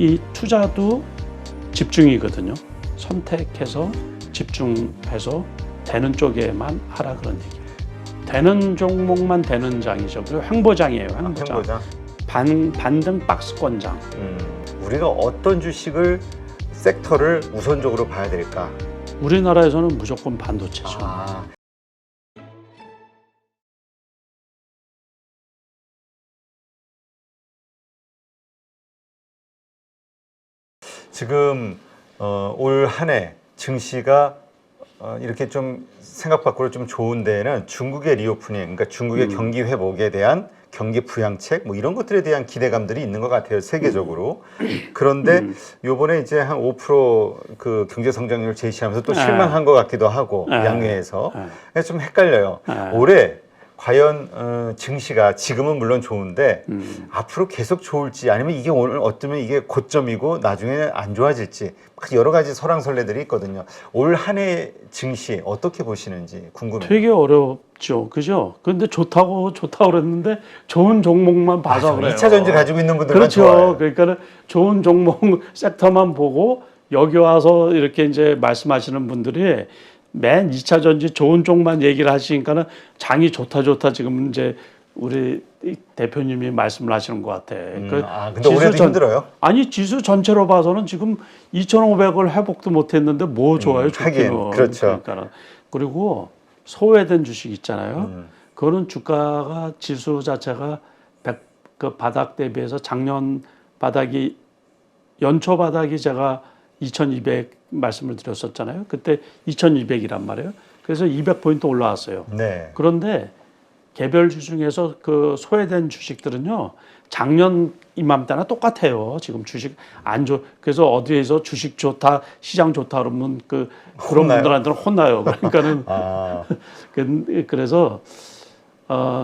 이 투자도 집중이거든요. 선택해서 집중해서 되는 쪽에만 하라 그런 얘기예요. 되는 종목만 되는 장이죠. 그리고 횡보장이에요. 횡보장. 횡보장? 반등 박스권장. 우리가 어떤 주식을 섹터를 우선적으로 봐야 될까? 우리나라에서는 무조건 반도체죠. 지금 올 한 해 증시가 이렇게 좀 생각 밖으로 좀 좋은 데에는 중국의 리오프닝, 그러니까 중국의 경기 회복에 대한 경기 부양책 뭐 이런 것들에 대한 기대감들이 있는 것 같아요, 세계적으로. 그런데 요번에 이제 한 5% 경제 성장률 제시하면서 또 실망한 것 같기도 하고 양회에서 좀 헷갈려요. 올해 과연 증시가 지금은 물론 좋은데 앞으로 계속 좋을지, 아니면 이게 오늘 어쩌면 이게 고점이고 나중에 안 좋아질지, 여러 가지 설왕설래들이 있거든요. 올 한 해 증시 어떻게 보시는지 궁금해요. 되게 어렵죠, 그죠? 근데 좋다고 그랬는데 좋은 종목만 봐서 그래요. 2차 전지 가지고 있는 분들만 그렇죠. 좋아요. 그러니까는 좋은 종목 섹터만 보고 여기 와서 이렇게 이제 말씀하시는 분들이 맨 2차 전지 좋은 쪽만 얘기를 하시니까는 장이 좋다 지금 이제 우리 대표님이 말씀을 하시는 것 같아. 근데 올해도 힘들어요? 아니, 지수 전체로 봐서는 지금 2,500을 회복도 못했는데 뭐 좋아요, 좋기는. 하긴, 그렇죠. 그러니까 그리고 소외된 주식 있잖아요. 그거는 주가가 지수 자체가 그 바닥 대비해서 작년 바닥이 연초 바닥이 제가 2,200 말씀을 드렸었잖아요. 그때 2,200이란 말이에요. 그래서 200포인트 올라왔어요. 네. 그런데 개별주 중에서 그 소외된 주식들은요, 작년 이맘때나 똑같아요. 지금 주식 안 좋, 그래서 어디에서 주식 좋다, 시장 좋다 그러면 그런 혼나요? 분들한테는 혼나요. 그러니까는 그래서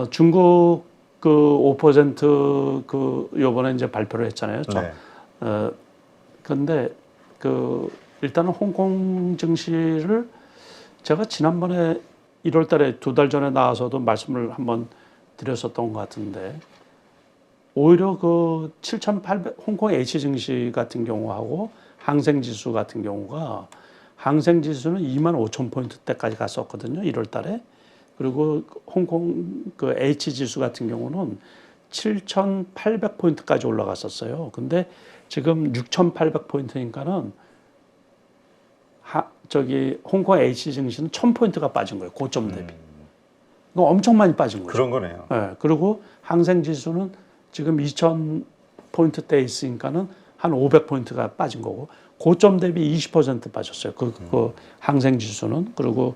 중국 그 5% 요번에 이제 발표를 했잖아요. 네. 그런데 일단은 홍콩 증시를 제가 지난번에 1월 달에 2달 전에 나와서도 말씀을 한번 드렸었던 것 같은데, 오히려 그 7,800 홍콩 H 증시 같은 경우하고 항생 지수 같은 경우가, 항생 지수는 25,000포인트대까지 갔었거든요, 1월 달에. 그리고 홍콩 그 H 지수 같은 경우는 7,800포인트까지 올라갔었어요. 근데 지금 6,800포인트니까는 홍콩 H 증시는 1,000포인트가 빠진 거예요, 고점 대비. 이거 엄청 많이 빠진 거죠. 그런 거네요. 네, 그리고 항생 지수는 지금 2,000포인트대에 있으니까는 한 500포인트가 빠진 거고, 고점 대비 20% 빠졌어요. 그 항생 지수는. 그리고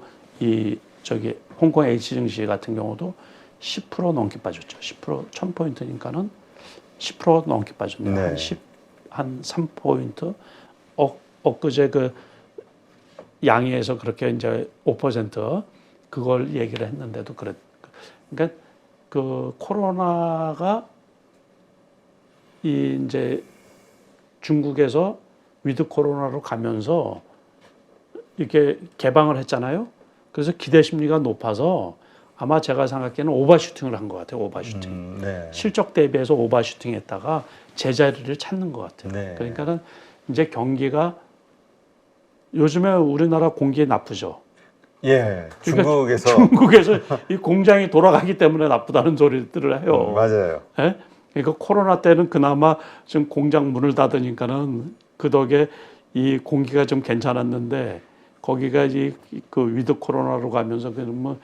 홍콩 H 증시 같은 경우도 10% 넘게 빠졌죠. 10% 1,000포인트니까는 10% 넘게 빠졌네요. 네. 한 3포인트. 엊그제 양의에서 그렇게 이제 5% 그걸 얘기를 했는데도 그러니까 그 코로나가 이제 중국에서 위드 코로나로 가면서 이렇게 개방을 했잖아요. 그래서 기대 심리가 높아서 아마 제가 생각하기에는 오버슈팅을 한 것 같아요. 오버슈팅. 네. 실적 대비해서 오버슈팅 했다가 제자리를 찾는 것 같아요. 네. 그러니까는 이제 경기가 요즘에 우리나라 공기 나쁘죠. 예, 그러니까 중국에서 중국에서 이 공장이 돌아가기 때문에 나쁘다는 소리들을 해요. 맞아요. 예? 그러니까 코로나 때는 그나마 좀 공장 문을 닫으니까는 그 덕에 이 공기가 좀 괜찮았는데, 거기가 그 위드 코로나로 가면서 그러면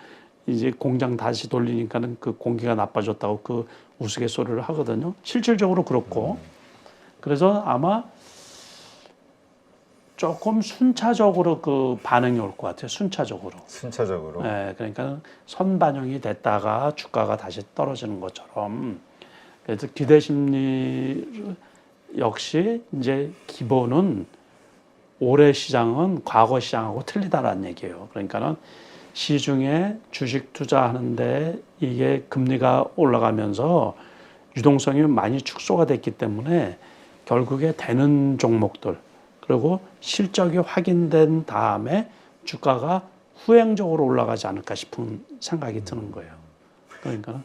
이제 공장 다시 돌리니까는 그 공기가 나빠졌다고 그 우스갯소리를 하거든요. 실질적으로 그렇고. 그래서 아마 조금 순차적으로 그 반응이 올 것 같아요. 순차적으로. 네, 그러니까 선반영이 됐다가 주가가 다시 떨어지는 것처럼. 그래서 기대 심리 역시 이제 기본은 올해 시장은 과거 시장하고 틀리다라는 얘기예요. 그러니까는 시중에 주식 투자하는데 이게 금리가 올라가면서 유동성이 많이 축소가 됐기 때문에 결국에 되는 종목들, 그리고 실적이 확인된 다음에 주가가 후행적으로 올라가지 않을까 싶은 생각이 드는 거예요. 그러니까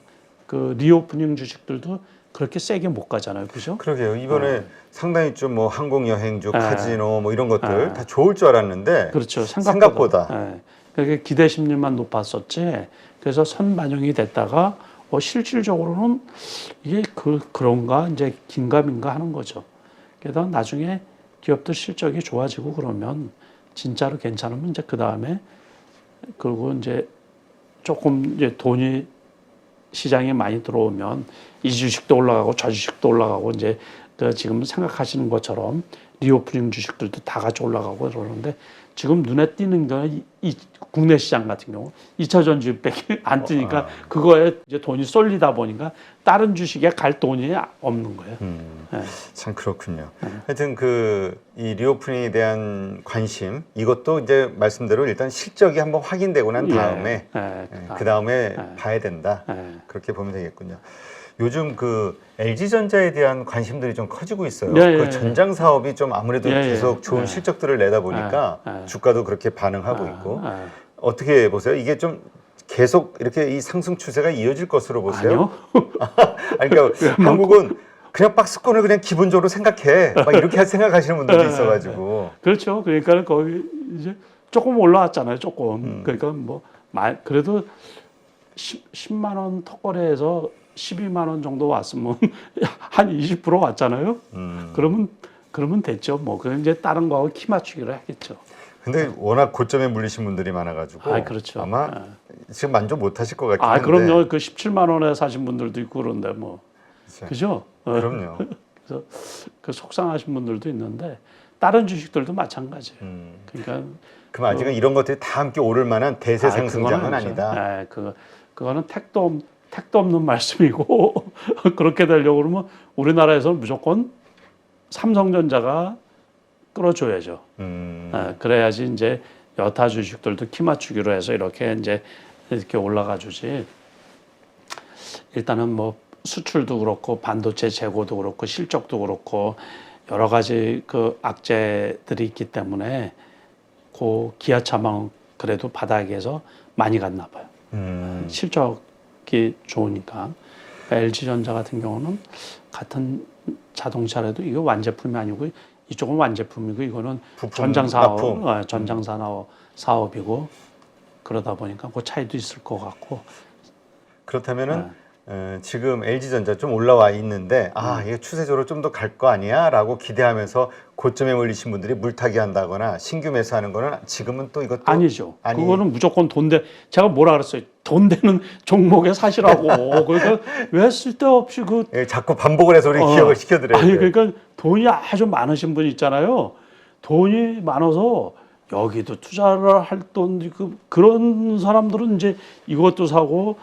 그 리오프닝 주식들도 그렇게 세게 못 가잖아요, 그죠? 그러게요. 이번에 상당히 좀 뭐 항공 여행주, 예. 카지노 뭐 이런 것들 예. 다 좋을 줄 알았는데 그렇죠. 생각보다. 예. 그게 기대 심리만 높았었지. 그래서 선반영이 됐다가 실질적으로는 이게 그런가 이제 긴가민가 하는 거죠. 게다가 나중에 기업들 실적이 좋아지고 그러면 진짜로 괜찮으면 이제 그 다음에 그리고 이제 조금 이제 돈이 시장에 많이 들어오면 이 주식도 올라가고 저 주식도 올라가고 이제 그 지금 생각하시는 것처럼 리오프닝 주식들도 다 같이 올라가고 그러는데 지금 눈에 띄는 거는 이 국내 시장 같은 경우 2차 전지밖에 안 뜨니까 그거에 이제 돈이 쏠리다 보니까 다른 주식에 갈 돈이 없는 거예요. 네. 참 그렇군요. 하여튼 이 리오프닝에 대한 관심 이것도 이제 말씀대로 일단 실적이 한번 확인되고 난 다음에 그 다음에 봐야 된다. 그렇게 보면 되겠군요. 요즘 LG전자에 대한 관심들이 좀 커지고 있어요. 전장 사업이 좀 아무래도 계속 좋은 실적들을 내다 보니까 주가도 그렇게 반응하고 있고 어떻게 보세요? 이게 좀 계속 이렇게 이 상승 추세가 이어질 것으로 보세요? 아니요. 아니, 그러니까 한국은 그냥 박스권을 그냥 기본적으로 생각해. 막 이렇게 생각하시는 분들도 있어가지고. 그렇죠. 그러니까 거기 이제 조금 올라왔잖아요. 조금. 그러니까 그래도 10만 원 턱걸이에서 12만 원 정도 왔으면 한 20% 왔잖아요. 그러면 됐죠. 그럼 이제 다른 거하고 키 맞추기를 하겠죠. 근데 워낙 고점에 물리신 분들이 많아가지고 그렇죠. 아마 지금 만족 못 하실 것 같긴 한데. 그럼요. 17만 원에 사신 분들도 있고 그런데 그죠? 그럼요. 그래서 속상하신 분들도 있는데 다른 주식들도 마찬가지예요. 그러니까 그럼 아직은 이런 것들이 다 함께 오를 만한 대세 상승장은 아니다. 그거는 택도 없는 말씀이고 그렇게 되려고 그러면 우리나라에서는 무조건 삼성전자가 끌어줘야죠. 그래야지 이제 여타 주식들도 키 맞추기로 해서 이렇게 올라가 주지. 일단은 수출도 그렇고 반도체 재고도 그렇고 실적도 그렇고 여러 가지 악재들이 있기 때문에 기아차만 그래도 바닥에서 많이 갔나 봐요. 실적이 좋으니까. LG전자 같은 경우는 같은 자동차라도 이거 완제품이 아니고 이쪽은 완제품이고 이거는 전장 사업이고 그러다 보니까 그 차이도 있을 것 같고. 그렇다면은 지금 LG전자 좀 올라와 있는데 이게 추세적으로 좀 더 갈 거 아니야? 라고 기대하면서 고점에 몰리신 분들이 물타기 한다거나 신규 매수하는 거는 지금은 또 이것도 아니죠. 그거는 무조건 제가 뭐라 그랬어요? 돈 되는 종목에 사시라고. 그러니까 왜 쓸데없이 자꾸 반복을 해서 우리 기억을 시켜드려야 돼요. 그러니까 돈이 아주 많으신 분 있잖아요. 돈이 많아서 여기도 투자를 할 돈 그런 사람들은 이제 이것도 사고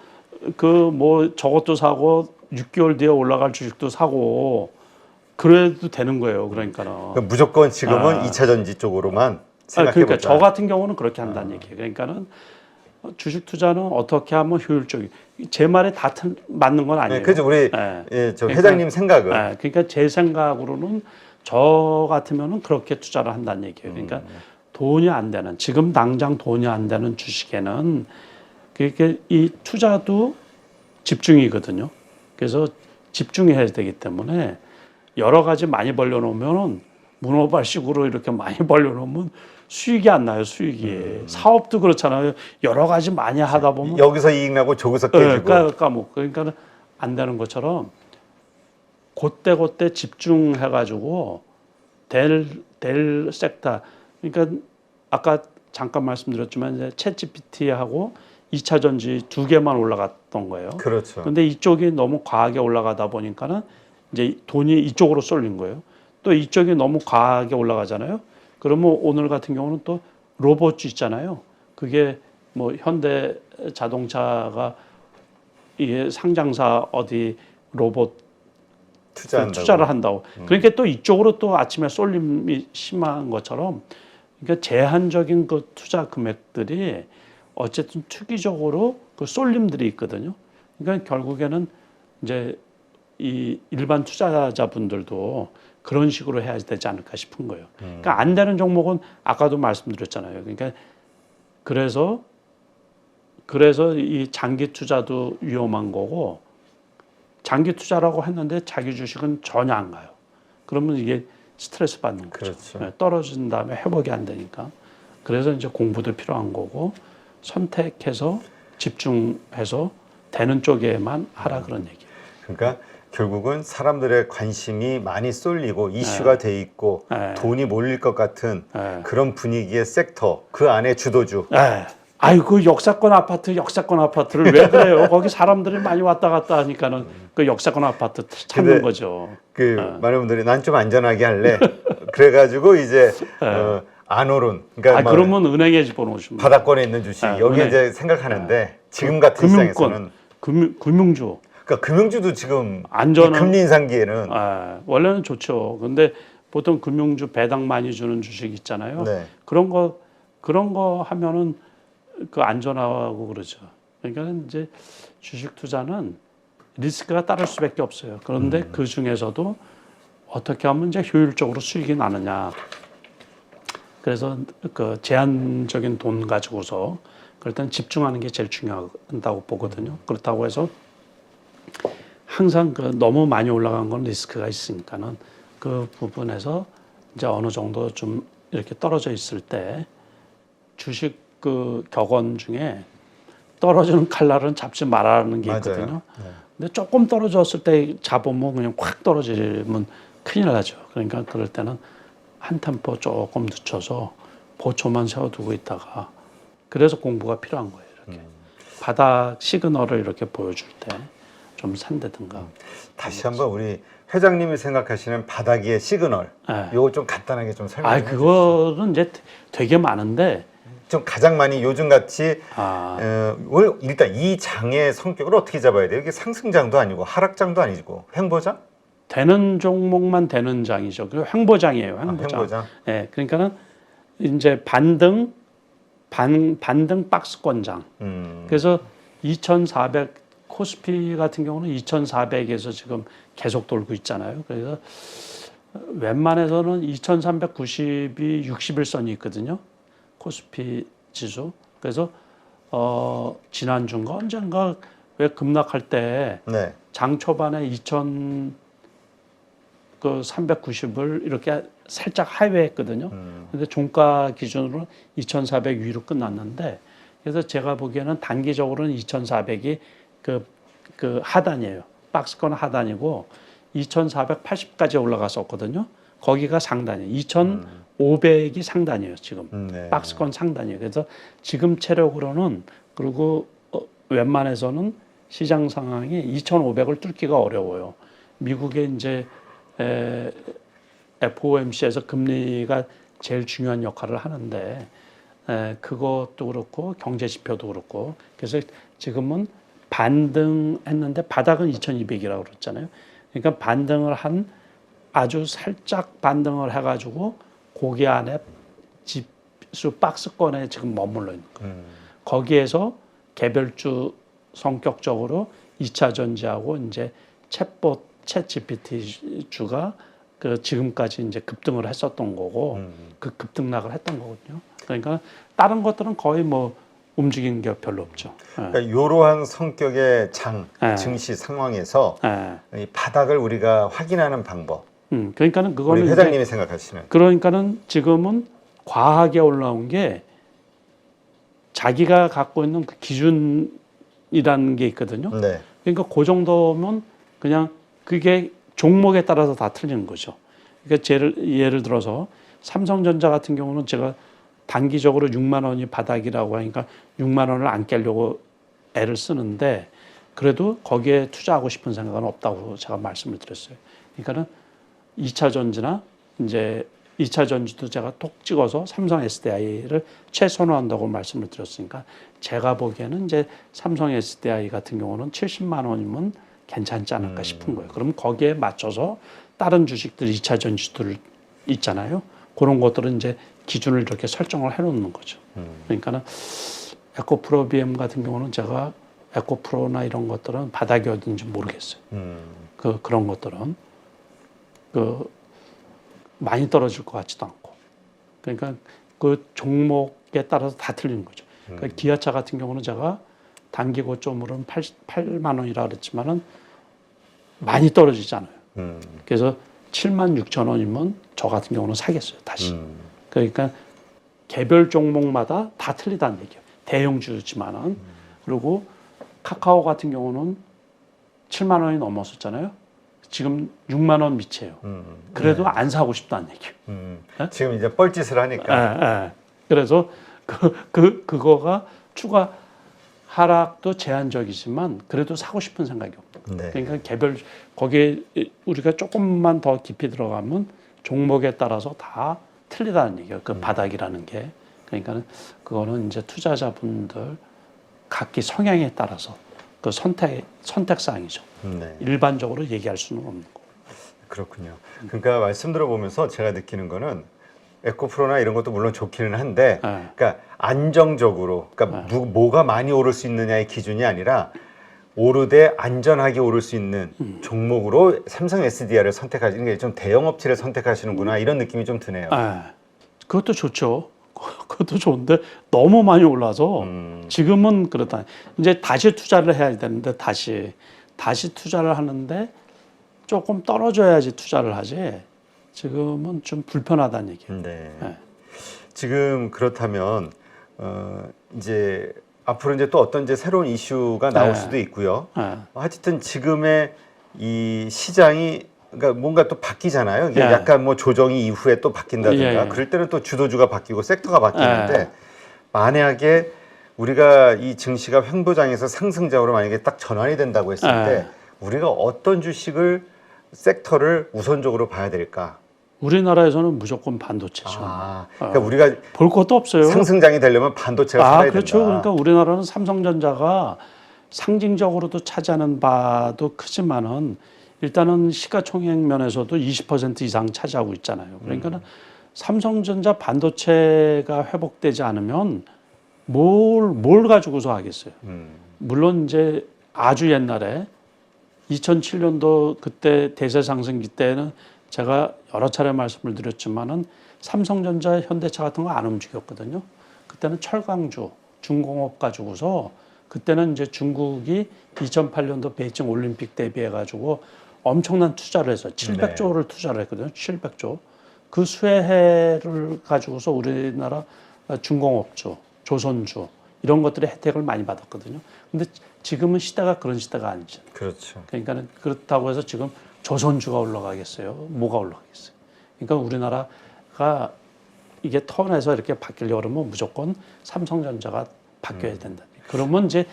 저것도 사고 6개월 뒤에 올라갈 주식도 사고 그래도 되는 거예요. 그러니까는 무조건 지금은 2차 전지 쪽으로만 생각해보자. 그러니까 저 같은 경우는 그렇게 한다는 얘기예요. 그러니까는 주식 투자는 어떻게 하면 효율적이 제 말에 다 맞는 건 아니에요. 그죠. 우리 저 회장님 생각은. 그러니까 제 생각으로는 저 같으면은 그렇게 투자를 한다는 얘기예요. 그러니까 돈이 안 되는 지금 당장 돈이 안 되는 주식에는 그게 이 투자도 집중이거든요. 그래서 집중해야 되기 때문에 여러 가지 많이 벌려놓으면은 문어발식으로 이렇게 많이 벌려놓으면 수익이 안 나요. 수익이 사업도 그렇잖아요. 여러 가지 많이 하다 보면 여기서 이익 나고 저기서 깨지고 까먹고 그러니까 안 되는 것처럼 그때 집중해가지고 될 섹터 그러니까 아까 잠깐 말씀드렸지만 이제 챗GPT하고 2차 전지 두 개만 올라갔던 거예요. 그렇죠. 근데 이쪽이 너무 과하게 올라가다 보니까는 이제 돈이 이쪽으로 쏠린 거예요. 또 이쪽이 너무 과하게 올라가잖아요. 그러면 오늘 같은 경우는 또 로봇주 있잖아요. 그게 현대 자동차가 이게 상장사 어디 로봇 투자를 한다고. 그러니까 또 이쪽으로 또 아침에 쏠림이 심한 것처럼 그러니까 제한적인 투자 금액들이 어쨌든 투기적으로 쏠림들이 있거든요. 그러니까 결국에는 이제 이 일반 투자자분들도 그런 식으로 해야 되지 않을까 싶은 거예요. 그러니까 안 되는 종목은 아까도 말씀드렸잖아요. 그러니까 그래서 이 장기 투자도 위험한 거고 장기 투자라고 했는데 자기 주식은 전혀 안 가요. 그러면 이게 스트레스 받는 거죠. 그렇죠. 네, 떨어진 다음에 회복이 안 되니까. 그래서 이제 공부도 필요한 거고 선택해서 집중해서 되는 쪽에만 하라 그런 얘기예요. 그러니까 결국은 사람들의 관심이 많이 쏠리고 이슈가 돼 있고 네. 돈이 몰릴 것 같은 네. 그런 분위기의 섹터, 그 안에 주도주. 네. 아이고 역사권 아파트를 왜 그래요? 거기 사람들이 많이 왔다 갔다 하니까는 그 역사권 아파트 찾는 근데 거죠. 많은 분들이 난 좀 안전하게 할래. 그래가지고 이제 안 오른. 그러니까 막 그러면 은행에 집어넣으시면 바닥권에 있는 주식 여기 은행. 이제 생각하는데 지금 같은 시장에서는 금융주 그러니까 금융주도 지금 안전한- 이 금리 인상기에는 원래는 좋죠. 근데 보통 금융주 배당 많이 주는 주식 있잖아요. 네. 그런 거 하면은 그 안전하고 그러죠. 그러니까 이제 주식 투자는 리스크가 따를 수밖에 없어요. 그런데 그 중에서도 어떻게 하면 이제 효율적으로 수익이 나느냐. 그래서 그 제한적인 돈 가지고서 그럴 땐 집중하는 게 제일 중요하다고 보거든요. 그렇다고 해서 항상 그 너무 많이 올라간 건 리스크가 있으니까는 그 부분에서 이제 어느 정도 좀 이렇게 떨어져 있을 때 주식 그 격언 중에 떨어지는 칼날은 잡지 말라는 게 있거든요. 맞아요. 네. 근데 조금 떨어졌을 때 잡으면 그냥 확 떨어지면 큰일 나죠. 그러니까 그럴 때는 한 템포 조금 늦춰서 보초만 세워두고 있다가 그래서 공부가 필요한 거예요. 이렇게 바닥 시그널을 이렇게 보여줄 때 좀 산다든가. 다시 한번 우리 회장님이 생각하시는 바닥 위의 시그널 네. 요거 좀 간단하게 좀 설명해 주시죠. 그거는 이제 되게 많은데 좀 가장 많이 요즘 같이 오늘 일단 이 장의 성격을 어떻게 잡아야 돼요? 이게 상승장도 아니고 하락장도 아니고 횡보장? 되는 종목만 되는 장이죠. 그 횡보장이에요. 횡보장. 횡보장. 네, 그러니까는 이제 반등 박스권장. 그래서 2,400 코스피 같은 경우는 2,400에서 지금 계속 돌고 있잖아요. 그래서 웬만해서는 2,390이 60일선이 있거든요. 코스피 지수. 그래서 지난주인가 언젠가 왜 급락할 때 네. 장 초반에 2,390을 이렇게 살짝 하회했거든요. 근데 종가 기준으로 2,400 위로 끝났는데 그래서 제가 보기에는 단기적으로는 2,400이 그 하단이에요. 박스권 하단이고 2,480까지 올라갔었거든요. 거기가 상단이에요. 2,500이 상단이에요. 지금 네. 박스권 상단이에요. 그래서 지금 체력으로는 그리고 웬만해서는 시장 상황이 2,500을 뚫기가 어려워요. 미국의 이제 FOMC에서 금리가 제일 중요한 역할을 하는데 그것도 그렇고 경제 지표도 그렇고 그래서 지금은 반등했는데 바닥은 2,200이라고 그랬잖아요. 그러니까 반등을 한 아주 살짝 반등을 해가지고 고기 안에 지수 박스권에 지금 머물러 있는 거예요. 거기에서 개별주 성격적으로 2차 전지하고 이제 챗봇 GPT 주가 그 지금까지 이제 급등을 했었던 거고 그 급등락을 했던 거거든요. 그러니까 다른 것들은 거의 뭐 움직이는 게 별로 없죠. 그러니까 이러한 성격의 장 네. 증시 상황에서 네. 이 바닥을 우리가 확인하는 방법. 그러니까는 그거는 우리 회장님이 생각하시는. 그러니까는 지금은 과하게 올라온 게 자기가 갖고 있는 그 기준이라는 게 있거든요. 네. 그러니까 그 정도면 그냥 그게 종목에 따라서 다 틀리는 거죠. 그러니까 예를 들어서 삼성전자 같은 경우는 제가 단기적으로 6만 원이 바닥이라고 하니까 6만 원을 안 깨려고 애를 쓰는데 그래도 거기에 투자하고 싶은 생각은 없다고 제가 말씀을 드렸어요. 그러니까는 2차 전지나 이제 2차 전지도 제가 톡 찍어서 삼성 SDI를 최선화한다고 말씀을 드렸으니까 제가 보기에는 이제 삼성 SDI 같은 경우는 70만 원이면 괜찮지 않을까 싶은 거예요. 그럼 거기에 맞춰서 다른 주식들 2차 전지들 있잖아요. 그런 것들은 이제 기준을 이렇게 설정을 해놓는 거죠. 그러니까는 에코프로 BM 같은 경우는 제가 에코프로나 이런 것들은 바닥이 어딘지 모르겠어요. 그런 것들은 많이 떨어질 것 같지도 않고. 그러니까 그 종목에 따라서 다 틀리는 거죠. 그러니까 기아차 같은 경우는 제가 단기 고점으로는 88만 원이라 그랬지만은 많이 떨어지잖아요. 음. 그래서 76,000원이면 저 같은 경우는 사겠어요, 다시. 그러니까 개별 종목마다 다 틀리다는 얘기예요. 대형주지만은. 그리고 카카오 같은 경우는 7만 원이 넘었었잖아요. 지금 6만 원 밑이에요. 그래도 네. 안 사고 싶다는 얘기예요. 네? 지금 이제 뻘짓을 하니까. 예. 그래서 그거가 추가 하락도 제한적이지만 그래도 사고 싶은 생각이 없다. 네. 그러니까 개별 거기에 우리가 조금만 더 깊이 들어가면 종목에 따라서 다 틀리다는 얘기예요. 그 바닥이라는 게. 그러니까 그거는 이제 투자자분들 각기 성향에 따라서 그 선택사항이죠. 네. 일반적으로 얘기할 수는 없는 거. 그렇군요. 그러니까 말씀 들어보면서 제가 느끼는 거는 에코프로나 이런 것도 물론 좋기는 한데, 네. 그러니까 안정적으로, 그러니까 뭐가 많이 오를 수 있느냐의 기준이 아니라 오르되 안전하게 오를 수 있는 종목으로 삼성 SDI를 선택하시는 게 좀 대형 업체를 선택하시는구나 이런 느낌이 좀 드네요. 그것도 좋죠. 그것도 좋은데 너무 많이 올라서 지금은 그렇다. 이제 다시 투자를 해야 되는데 다시 투자를 하는데 조금 떨어져야지 투자를 하지. 지금은 좀 불편하다는 얘기예요. 네. 네. 지금 그렇다면 이제 앞으로 이제 또 어떤 이제 새로운 이슈가 나올 네. 수도 있고요. 네. 하여튼 지금의 이 시장이 그러니까 뭔가 또 바뀌잖아요. 이게 예. 약간 뭐 조정이 이후에 또 바뀐다든가 예. 그럴 때는 또 주도주가 바뀌고 섹터가 바뀌는데 예. 만약에 우리가 이 증시가 횡보장에서 상승장으로 만약에 딱 전환이 된다고 했을 예. 때 우리가 어떤 주식을 섹터를 우선적으로 봐야 될까? 우리나라에서는 무조건 반도체죠. 그러니까 우리가 볼 것도 없어요. 상승장이 되려면 반도체가 살아야 그렇죠. 된다. 그러니까 우리나라는 삼성전자가 상징적으로도 차지하는 바도 크지만은 일단은 시가총액 면에서도 20% 이상 차지하고 있잖아요. 그러니까 삼성전자 반도체가 회복되지 않으면 뭘 가지고서 하겠어요. 물론 이제 아주 옛날에 2007년도 그때 대세 상승기 때는 제가 여러 차례 말씀을 드렸지만은 삼성전자, 현대차 같은 거 안 움직였거든요. 그때는 철강주, 중공업 가지고서 그때는 이제 중국이 2008년도 베이징 올림픽 대비해 가지고 엄청난 투자를 해서 700조를 투자를 했거든요. 700조. 그 수혜를 가지고서 우리나라 중공업주, 조선주 이런 것들의 혜택을 많이 받았거든요. 근데 지금은 시대가 그런 시대가 아니죠. 그렇죠. 그러니까 그렇다고 해서 지금 조선주가 올라가겠어요? 뭐가 올라가겠어요? 그러니까 우리나라가 이게 턴에서 이렇게 바뀌려고 그러면 무조건 삼성전자가 바뀌어야 된다. 그러면 이제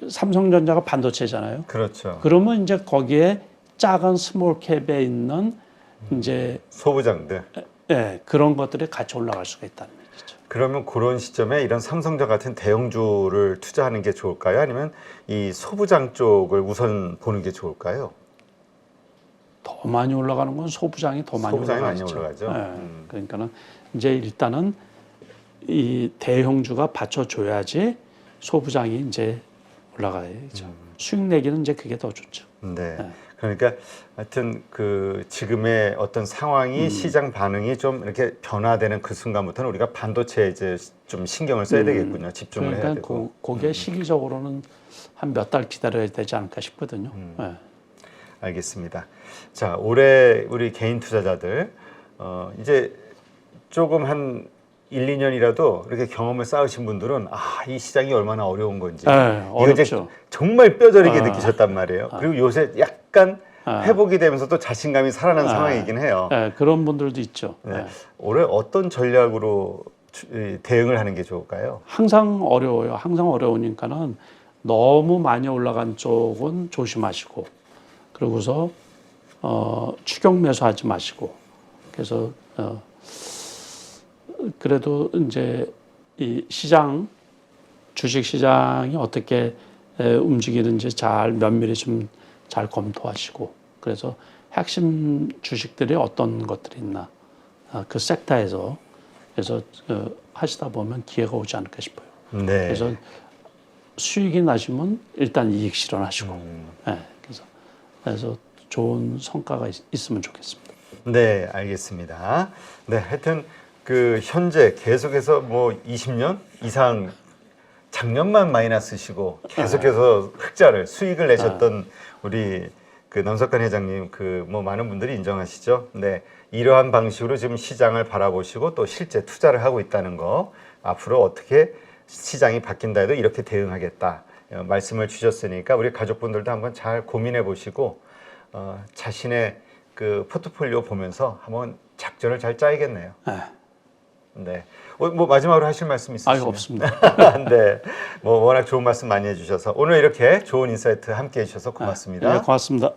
삼성전자가 반도체잖아요. 그렇죠. 그러면 이제 거기에 작은 스몰캡에 있는 이제 소부장들. 그런 것들이 같이 올라갈 수가 있다는 얘기죠. 그러면 그런 시점에 이런 삼성전자 같은 대형주를 투자하는 게 좋을까요? 아니면 이 소부장 쪽을 우선 보는 게 좋을까요? 더 많이 올라가는 건 소부장이 더 많이 소부장이 많이 올라가죠. 올라가죠. 그러니까는 이제 일단은 이 대형주가 받쳐줘야지 소부장이 이제 올라가야죠. 수익 내기는 이제 그게 더 좋죠. 네. 그러니까 하여튼 그 지금의 어떤 상황이 시장 반응이 좀 이렇게 변화되는 그 순간부터는 우리가 반도체에 이제 좀 신경을 써야 되겠군요. 집중을 해야 그러니까 되고. 그게 시기적으로는 한 몇 달 기다려야 되지 않을까 싶거든요. 알겠습니다. 자, 올해 우리 개인 투자자들 이제 조금 한 1, 2년이라도 이렇게 경험을 쌓으신 분들은 이 시장이 얼마나 어려운 건지 이거 이제 어렵죠. 정말 뼈저리게 느끼셨단 말이에요. 그리고 요새 약간 회복이 되면서 또 자신감이 살아난 상황이긴 해요. 그런 분들도 있죠. 네. 올해 어떤 전략으로 대응을 하는 게 좋을까요? 항상 어려워요. 항상 어려우니까는 너무 많이 올라간 쪽은 조심하시고, 그러고서 추격 매수하지 마시고, 그래서 그래도 이제 이 시장, 주식 시장이 어떻게 움직이는지 잘 면밀히 좀 잘 검토하시고, 그래서 핵심 주식들이 어떤 것들이 있나 그 섹터에서 그래서 하시다 보면 기회가 오지 않을까 싶어요. 네. 그래서 수익이 나시면 일단 이익 실현하시고, 그래서 좋은 성과가 있으면 좋겠습니다. 네, 알겠습니다. 네, 하여튼 그 현재 계속해서 뭐 20년 이상 작년만 마이너스시고 계속해서 흑자를 수익을 내셨던 우리 그 남석관 회장님 그 뭐 많은 분들이 인정하시죠. 네, 이러한 방식으로 지금 시장을 바라보시고 또 실제 투자를 하고 있다는 거 앞으로 어떻게 시장이 바뀐다 해도 이렇게 대응하겠다 말씀을 주셨으니까 우리 가족분들도 한번 잘 고민해 보시고 자신의 그 포트폴리오 보면서 한번 작전을 잘 짜야겠네요. 네. 네. 뭐 마지막으로 하실 말씀 있으시면? 아유, 없습니다. 네. 뭐 워낙 좋은 말씀 많이 해주셔서 오늘 이렇게 좋은 인사이트 함께 해주셔서 고맙습니다. 네, 고맙습니다.